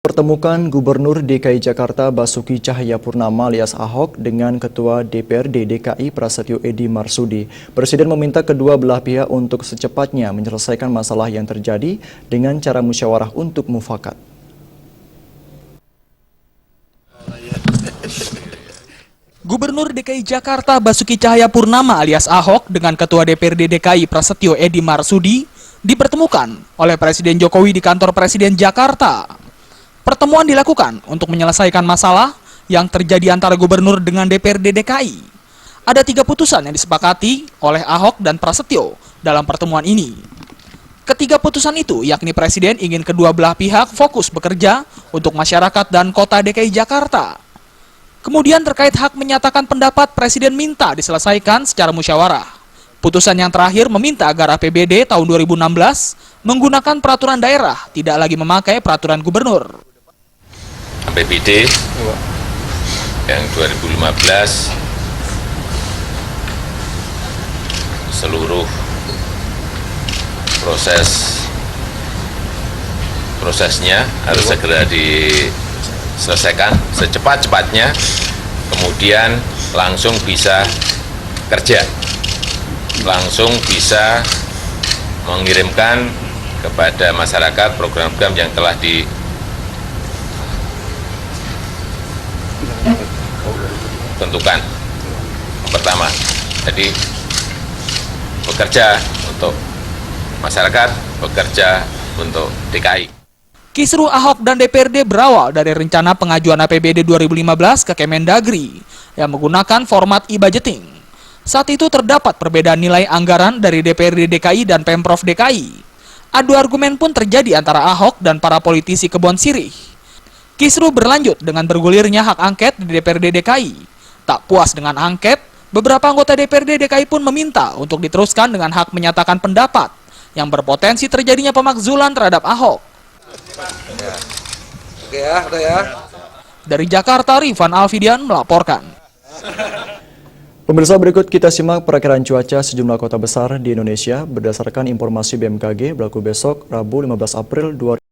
Pertemukan Gubernur DKI Jakarta Basuki Cahayapurnama alias Ahok dengan Ketua DPRD DKI Prasetyo Edy Marsudi. Presiden meminta kedua belah pihak untuk secepatnya menyelesaikan masalah yang terjadi dengan cara musyawarah untuk mufakat. Gubernur DKI Jakarta Basuki Cahayapurnama alias Ahok dengan Ketua DPRD DKI Prasetyo Edy Marsudi dipertemukan oleh Presiden Jokowi di kantor Presiden Jakarta. Pertemuan dilakukan untuk menyelesaikan masalah yang terjadi antara gubernur dengan DPRD DKI. Ada 3 putusan yang disepakati oleh Ahok dan Prasetyo dalam pertemuan ini. Ketiga putusan itu yakni Presiden ingin kedua belah pihak fokus bekerja untuk masyarakat dan kota DKI Jakarta. Kemudian terkait hak menyatakan pendapat, Presiden minta diselesaikan secara musyawarah. Putusan yang terakhir meminta agar APBD tahun 2016 menggunakan peraturan daerah, tidak lagi memakai peraturan gubernur. APBD yang 2015 seluruh prosesnya harus segera diselesaikan secepat-cepatnya, kemudian langsung bisa kerja, langsung bisa mengirimkan kepada masyarakat program-program yang telah ditentukan. Pertama, jadi bekerja untuk masyarakat, bekerja untuk DKI. Kisruh Ahok dan DPRD berawal dari rencana pengajuan APBD 2015 ke Kemendagri yang menggunakan format e-budgeting. Saat itu terdapat perbedaan nilai anggaran dari DPRD DKI dan Pemprov DKI. Adu argumen pun terjadi antara Ahok dan para politisi Kebon Sirih. Kisruh berlanjut dengan bergulirnya hak angket di DPRD DKI. Tak puas dengan angket, beberapa anggota DPRD DKI pun meminta untuk diteruskan dengan hak menyatakan pendapat yang berpotensi terjadinya pemakzulan terhadap Ahok. Dari Jakarta, Rifan Alfidian melaporkan. Pemirsa, berikut kita simak perakiraan cuaca sejumlah kota besar di Indonesia berdasarkan informasi BMKG berlaku besok Rabu 15 April 2020.